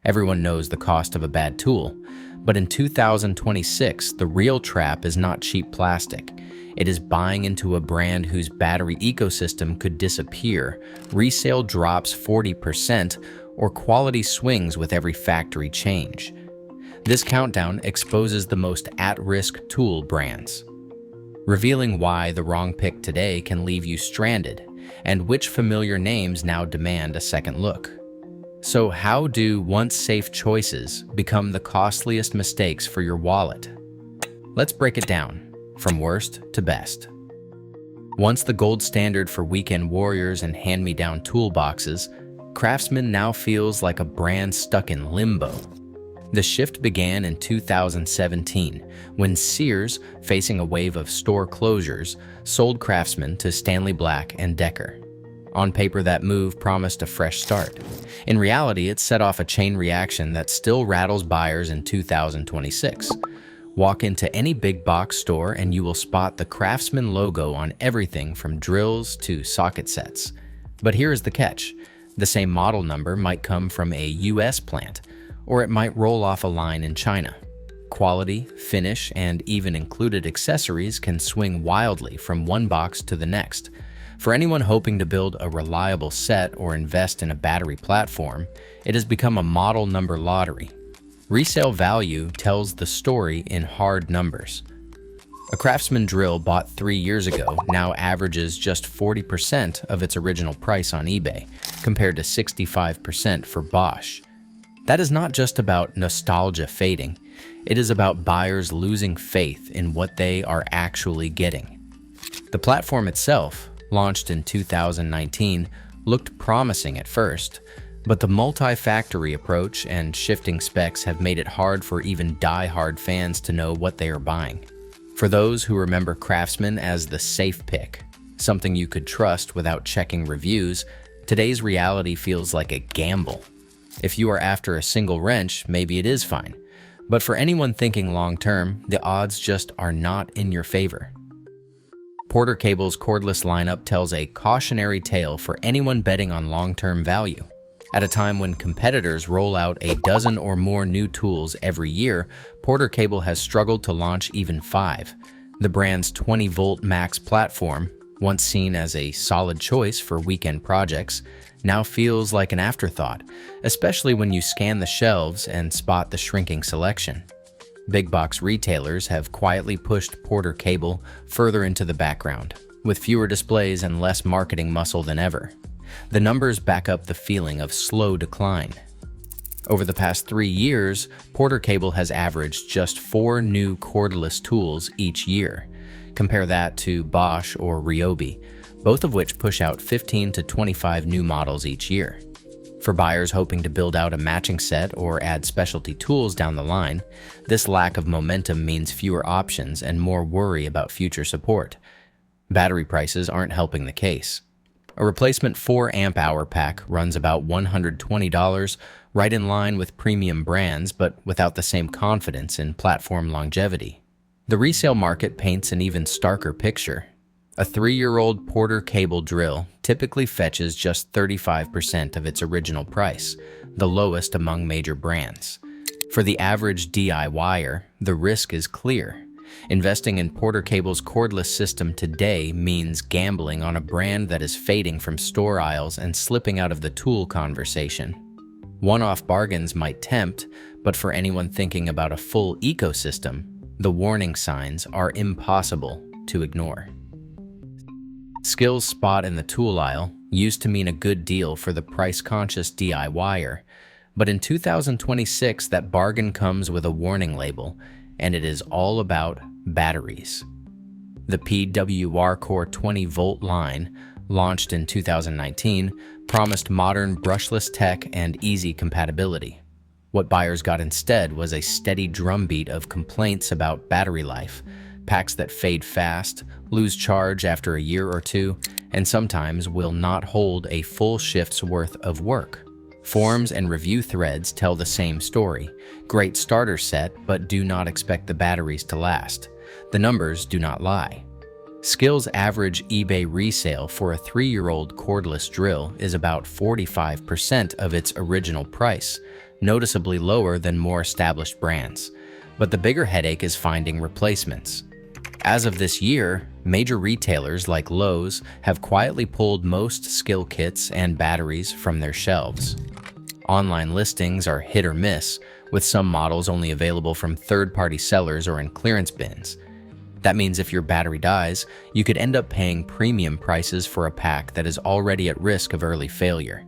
Everyone knows the cost of a bad tool, but in 2026, the real trap is not cheap plastic. It is buying into a brand whose battery ecosystem could disappear, resale drops 40%, or quality swings with every factory change. This countdown exposes the most at-risk tool brands, revealing why the wrong pick today can leave you stranded, and which familiar names now demand a second look. So how do once-safe choices become the costliest mistakes for your wallet? Let's break it down, from worst to best. Once the gold standard for weekend warriors and hand-me-down toolboxes, Craftsman now feels like a brand stuck in limbo. The shift began in 2017, when Sears, facing a wave of store closures, sold Craftsman to Stanley Black and Decker. On paper, that move promised a fresh start. In reality, it set off a chain reaction that still rattles buyers in 2026. Walk into any big box store and you will spot the Craftsman logo on everything from drills to socket sets. But here is the catch. The same model number might come from a US plant, or it might roll off a line in China. Quality, finish, and even included accessories can swing wildly from one box to the next. For anyone hoping to build a reliable set or invest in a battery platform, it has become a model number lottery. Resale value tells the story in hard numbers. A Craftsman drill bought 3 years ago now averages just 40% of its original price on eBay, compared to 65% for Bosch. That is not just about nostalgia fading, it is about buyers losing faith in what they are actually getting. The platform itself, launched in 2019, looked promising at first, but the multi-factory approach and shifting specs have made it hard for even die-hard fans to know what they are buying. For those who remember Craftsman as the safe pick, something you could trust without checking reviews, today's reality feels like a gamble. If you are after a single wrench, maybe it is fine. But for anyone thinking long-term, the odds just are not in your favor. Porter Cable's cordless lineup tells a cautionary tale for anyone betting on long-term value. At a time when competitors roll out a dozen or more new tools every year, Porter Cable has struggled to launch even 5. The brand's 20-volt max platform, once seen as a solid choice for weekend projects, now feels like an afterthought, especially when you scan the shelves and spot the shrinking selection. Big box retailers have quietly pushed Porter Cable further into the background, with fewer displays and less marketing muscle than ever. The numbers back up the feeling of slow decline. Over the past 3 years, Porter Cable has averaged just 4 new cordless tools each year. Compare that to Bosch or Ryobi, both of which push out 15 to 25 new models each year. For buyers hoping to build out a matching set or add specialty tools down the line, this lack of momentum means fewer options and more worry about future support. Battery prices aren't helping the case. A replacement 4 amp-hour pack runs about $120, right in line with premium brands, but without the same confidence in platform longevity. The resale market paints an even starker picture. A 3-year-old Porter Cable drill typically fetches just 35% of its original price, the lowest among major brands. For the average DIYer, the risk is clear. Investing in Porter Cable's cordless system today means gambling on a brand that is fading from store aisles and slipping out of the tool conversation. One-off bargains might tempt, but for anyone thinking about a full ecosystem, the warning signs are impossible to ignore. Skil's spot in the tool aisle used to mean a good deal for the price-conscious DIYer, but in 2026 that bargain comes with a warning label, and it is all about batteries. The PWR Core 20-volt line, launched in 2019, promised modern brushless tech and easy compatibility. What buyers got instead was a steady drumbeat of complaints about battery life, packs that fade fast, lose charge after a year or two, and sometimes will not hold a full shift's worth of work. Forums and review threads tell the same story. Great starter set, but do not expect the batteries to last. The numbers do not lie. Skil's average eBay resale for a 3-year-old cordless drill is about 45% of its original price, noticeably lower than more established brands. But the bigger headache is finding replacements. As of this year, major retailers like Lowe's have quietly pulled most Skil kits and batteries from their shelves. Online listings are hit or miss, with some models only available from third-party sellers or in clearance bins. That means if your battery dies, you could end up paying premium prices for a pack that is already at risk of early failure.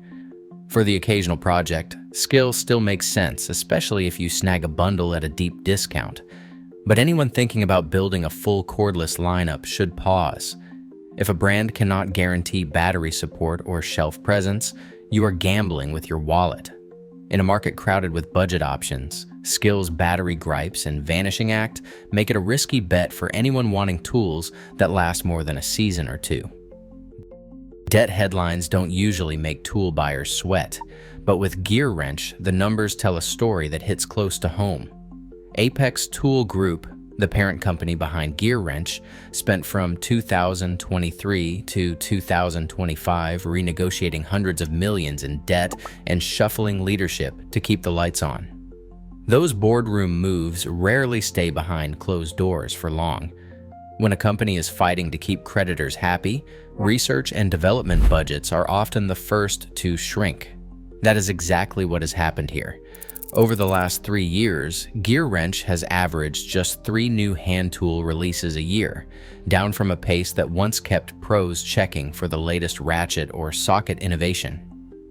For the occasional project, Skil still makes sense, especially if you snag a bundle at a deep discount. But anyone thinking about building a full cordless lineup should pause. If a brand cannot guarantee battery support or shelf presence, you are gambling with your wallet. In a market crowded with budget options, Skil's battery gripes and vanishing act make it a risky bet for anyone wanting tools that last more than a season or two. Debt headlines don't usually make tool buyers sweat, but with GearWrench, the numbers tell a story that hits close to home. Apex Tool Group, the parent company behind GearWrench, spent from 2023 to 2025 renegotiating hundreds of millions in debt and shuffling leadership to keep the lights on. Those boardroom moves rarely stay behind closed doors for long. When a company is fighting to keep creditors happy, research and development budgets are often the first to shrink. That is exactly what has happened here. Over the last 3 years, GearWrench has averaged just 3 new hand tool releases a year, down from a pace that once kept pros checking for the latest ratchet or socket innovation.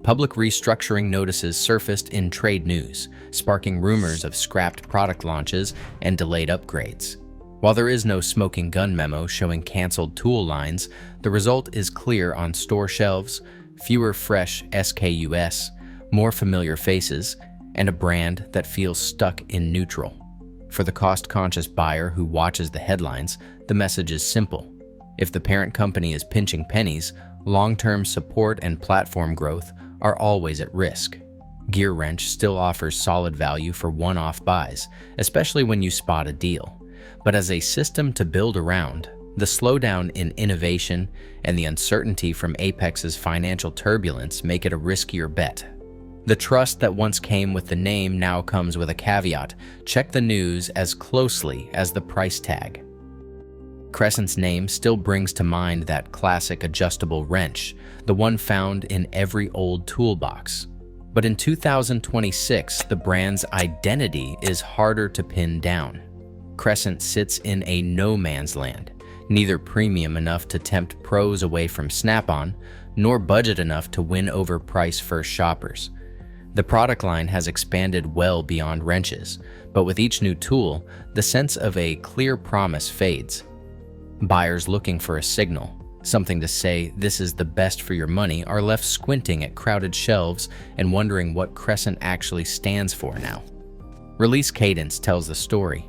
Public restructuring notices surfaced in trade news, sparking rumors of scrapped product launches and delayed upgrades. While there is no smoking gun memo showing canceled tool lines, the result is clear on store shelves: fewer fresh SKUs, more familiar faces, and a brand that feels stuck in neutral. For the cost-conscious buyer who watches the headlines, the message is simple. If the parent company is pinching pennies, long-term support and platform growth are always at risk. GearWrench still offers solid value for one-off buys, especially when you spot a deal. But as a system to build around, the slowdown in innovation and the uncertainty from Apex's financial turbulence make it a riskier bet. The trust that once came with the name now comes with a caveat: check the news as closely as the price tag. Crescent's name still brings to mind that classic adjustable wrench, the one found in every old toolbox. But in 2026, the brand's identity is harder to pin down. Crescent sits in a no-man's land, neither premium enough to tempt pros away from Snap-on, nor budget enough to win over price-first shoppers. The product line has expanded well beyond wrenches, but with each new tool, the sense of a clear promise fades. Buyers looking for a signal, something to say this is the best for your money, are left squinting at crowded shelves and wondering what Crescent actually stands for now. Release cadence tells the story.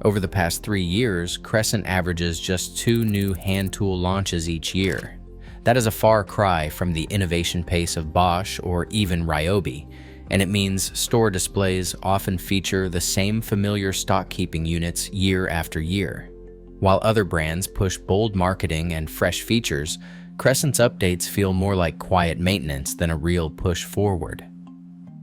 Over the past 3 years, Crescent averages just 2 new hand tool launches each year. That is a far cry from the innovation pace of Bosch or even Ryobi, and it means store displays often feature the same familiar stock-keeping units year after year. While other brands push bold marketing and fresh features, Crescent's updates feel more like quiet maintenance than a real push forward.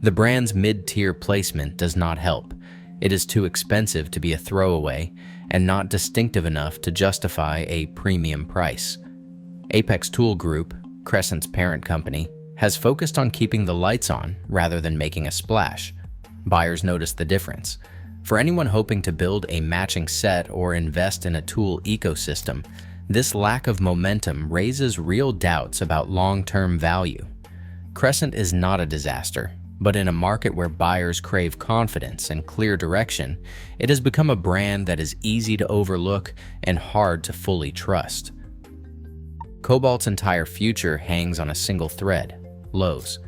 The brand's mid-tier placement does not help. It is too expensive to be a throwaway and not distinctive enough to justify a premium price. Apex Tool Group, Crescent's parent company, has focused on keeping the lights on rather than making a splash. Buyers notice the difference. For anyone hoping to build a matching set or invest in a tool ecosystem, this lack of momentum raises real doubts about long-term value. Crescent is not a disaster, but in a market where buyers crave confidence and clear direction, it has become a brand that is easy to overlook and hard to fully trust. Kobalt's entire future hangs on a single thread: Lowe's.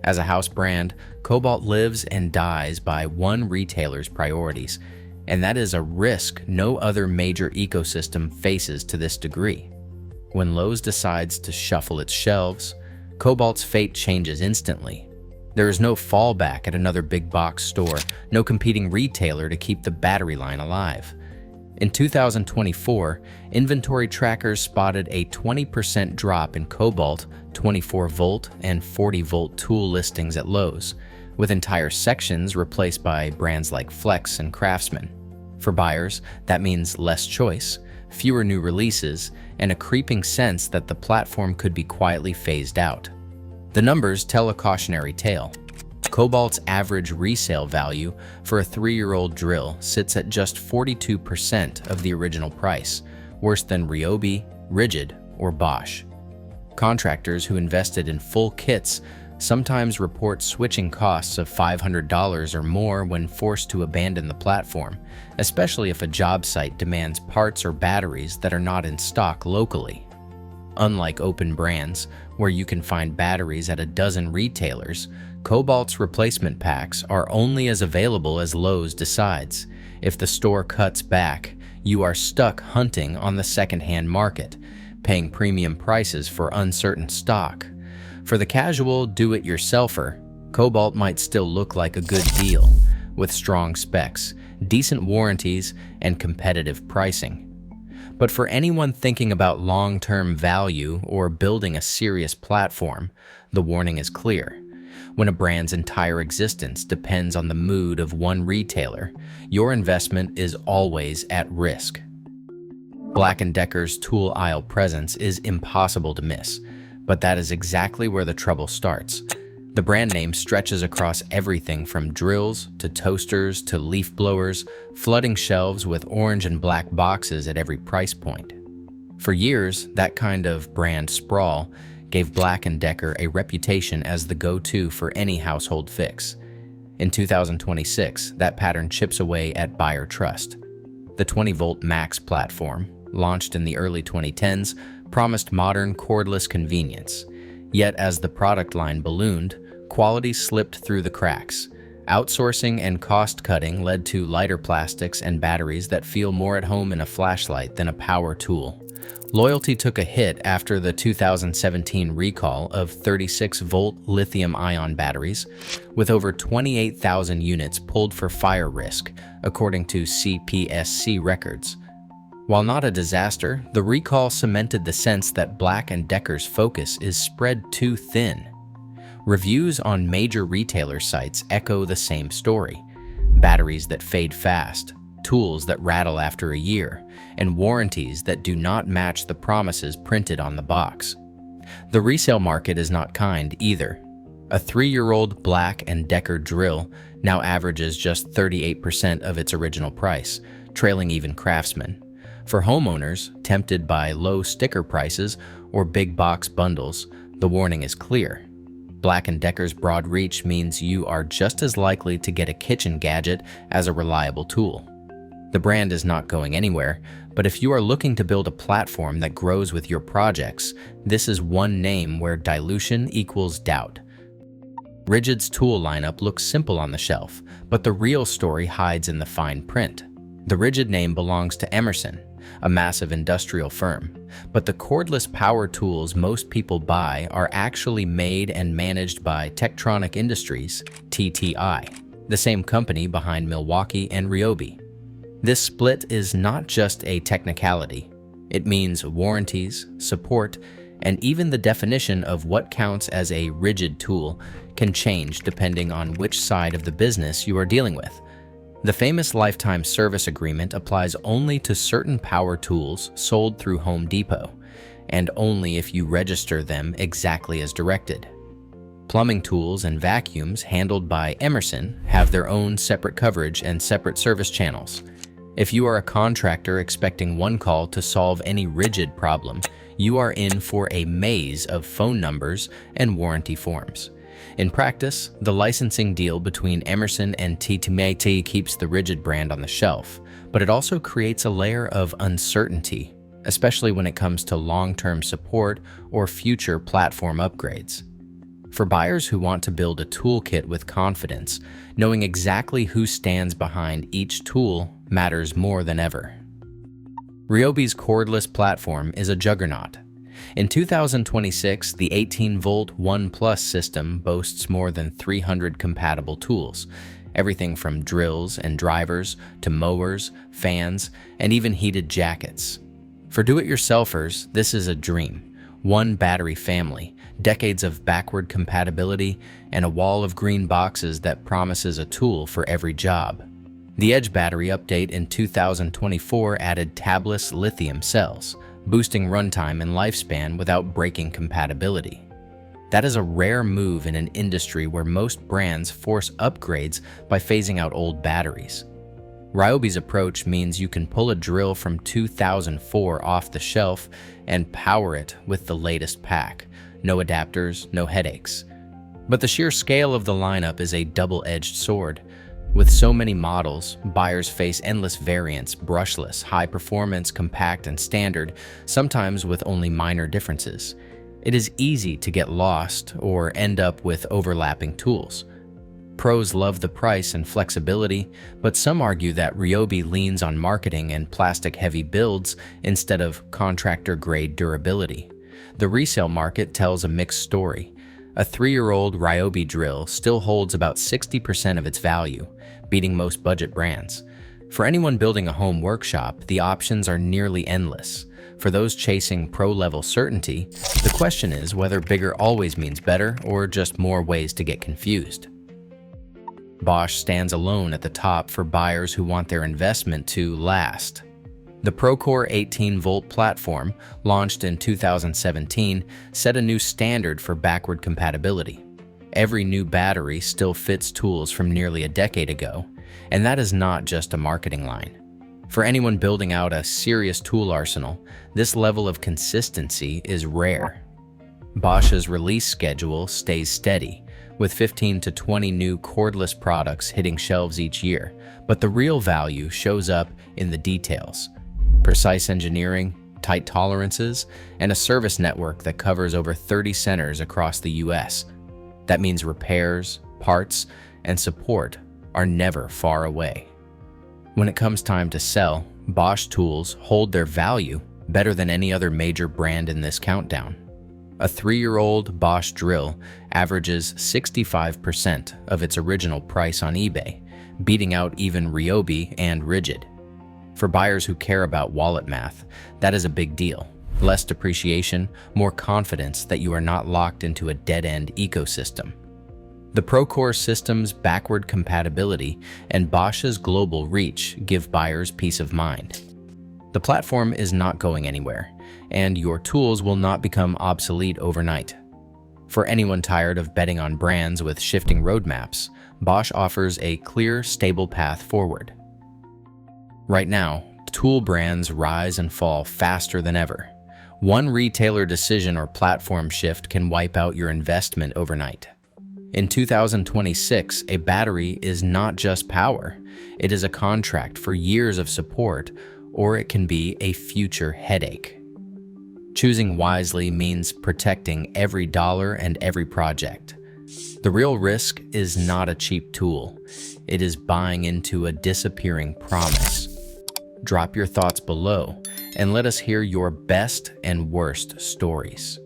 As a house brand, Kobalt lives and dies by one retailer's priorities, and that is a risk no other major ecosystem faces to this degree. When Lowe's decides to shuffle its shelves, Kobalt's fate changes instantly. There is no fallback at another big box store, no competing retailer to keep the battery line alive. In 2024, inventory trackers spotted a 20% drop in Kobalt 24-volt and 40-volt tool listings at Lowe's, with entire sections replaced by brands like Flex and Craftsman. For buyers, that means less choice, fewer new releases, and a creeping sense that the platform could be quietly phased out. The numbers tell a cautionary tale. Kobalt's average resale value for a 3-year-old drill sits at just 42% of the original price, worse than Ryobi, Ridgid, or Bosch. Contractors who invested in full kits sometimes report switching costs of $500 or more when forced to abandon the platform, especially if a job site demands parts or batteries that are not in stock locally. Unlike open brands, where you can find batteries at a dozen retailers, Kobalt's replacement packs are only as available as Lowe's decides. If the store cuts back, you are stuck hunting on the second-hand market, paying premium prices for uncertain stock. For the casual do-it-yourselfer, Kobalt might still look like a good deal, with strong specs, decent warranties, and competitive pricing. But for anyone thinking about long-term value or building a serious platform, the warning is clear. When a brand's entire existence depends on the mood of one retailer, your investment is always at risk. Black & Decker's tool aisle presence is impossible to miss, but that is exactly where the trouble starts. The brand name stretches across everything from drills to toasters to leaf blowers, flooding shelves with orange and black boxes at every price point. For years, that kind of brand sprawl gave Black & Decker a reputation as the go-to for any household fix. In 2026, that pattern chips away at buyer trust. The 20-volt Max platform, launched in the early 2010s, promised modern cordless convenience. Yet as the product line ballooned, quality slipped through the cracks. Outsourcing and cost-cutting led to lighter plastics and batteries that feel more at home in a flashlight than a power tool. Loyalty took a hit after the 2017 recall of 36-volt lithium-ion batteries, with over 28,000 units pulled for fire risk, according to CPSC records. While not a disaster, the recall cemented the sense that Black & Decker's focus is spread too thin. Reviews on major retailer sites echo the same story: batteries that fade fast, tools that rattle after a year, and warranties that do not match the promises printed on the box. The resale market is not kind either. A 3-year-old Black & Decker drill now averages just 38% of its original price, trailing even Craftsman. For homeowners tempted by low sticker prices or big box bundles, the warning is clear. Black & Decker's broad reach means you are just as likely to get a kitchen gadget as a reliable tool. The brand is not going anywhere, but if you are looking to build a platform that grows with your projects, this is one name where dilution equals doubt. Ridgid's tool lineup looks simple on the shelf, but the real story hides in the fine print. The Ridgid name belongs to Emerson, a massive industrial firm, but the cordless power tools most people buy are actually made and managed by Tektronix Industries, TTI, the same company behind Milwaukee and Ryobi. This split is not just a technicality. It means warranties, support, and even the definition of what counts as a Ridgid tool can change depending on which side of the business you are dealing with. The famous lifetime service agreement applies only to certain power tools sold through Home Depot, and only if you register them exactly as directed. Plumbing tools and vacuums handled by Emerson have their own separate coverage and separate service channels. If you are a contractor expecting one call to solve any Ridgid problem, you are in for a maze of phone numbers and warranty forms. In practice, the licensing deal between Emerson and TTI keeps the Ridgid brand on the shelf, but it also creates a layer of uncertainty, especially when it comes to long-term support or future platform upgrades. For buyers who want to build a toolkit with confidence, knowing exactly who stands behind each tool matters more than ever. Ryobi's cordless platform is a juggernaut. In 2026, the 18-volt ONE+ system boasts more than 300 compatible tools, everything from drills and drivers to mowers, fans, and even heated jackets. For do-it-yourselfers, this is a dream. One battery family, decades of backward compatibility, and a wall of green boxes that promises a tool for every job. The Edge battery update in 2024 added tabless lithium cells, boosting runtime and lifespan without breaking compatibility. That is a rare move in an industry where most brands force upgrades by phasing out old batteries. Ryobi's approach means you can pull a drill from 2004 off the shelf and power it with the latest pack. No adapters, no headaches. But the sheer scale of the lineup is a double-edged sword. With so many models, buyers face endless variants, brushless, high performance, compact, and standard, sometimes with only minor differences. It is easy to get lost or end up with overlapping tools. Pros love the price and flexibility, but some argue that Ryobi leans on marketing and plastic-heavy builds instead of contractor-grade durability. The resale market tells a mixed story. A 3-year-old Ryobi drill still holds about 60% of its value, beating most budget brands. For anyone building a home workshop, the options are nearly endless. For those chasing pro-level certainty, the question is whether bigger always means better or just more ways to get confused. Bosch stands alone at the top for buyers who want their investment to last. The ProCore 18-volt platform, launched in 2017, set a new standard for backward compatibility. Every new battery still fits tools from nearly a decade ago, and that is not just a marketing line. For anyone building out a serious tool arsenal, this level of consistency is rare. Bosch's release schedule stays steady, with 15 to 20 new cordless products hitting shelves each year, but the real value shows up in the details. Precise engineering, tight tolerances, and a service network that covers over 30 centers across the US. That means repairs, parts, and support are never far away. When it comes time to sell, Bosch tools hold their value better than any other major brand in this countdown. A 3-year-old Bosch drill averages 65% of its original price on eBay, beating out even Ryobi and Ridgid. For buyers who care about wallet math, that is a big deal. Less depreciation, more confidence that you are not locked into a dead-end ecosystem. The ProCore system's backward compatibility and Bosch's global reach give buyers peace of mind. The platform is not going anywhere, and your tools will not become obsolete overnight. For anyone tired of betting on brands with shifting roadmaps, Bosch offers a clear, stable path forward. Right now, tool brands rise and fall faster than ever. One retailer decision or platform shift can wipe out your investment overnight. In 2026, a battery is not just power. It is a contract for years of support, or it can be a future headache. Choosing wisely means protecting every dollar and every project. The real risk is not a cheap tool. It is buying into a disappearing promise. Drop your thoughts below and let us hear your best and worst stories.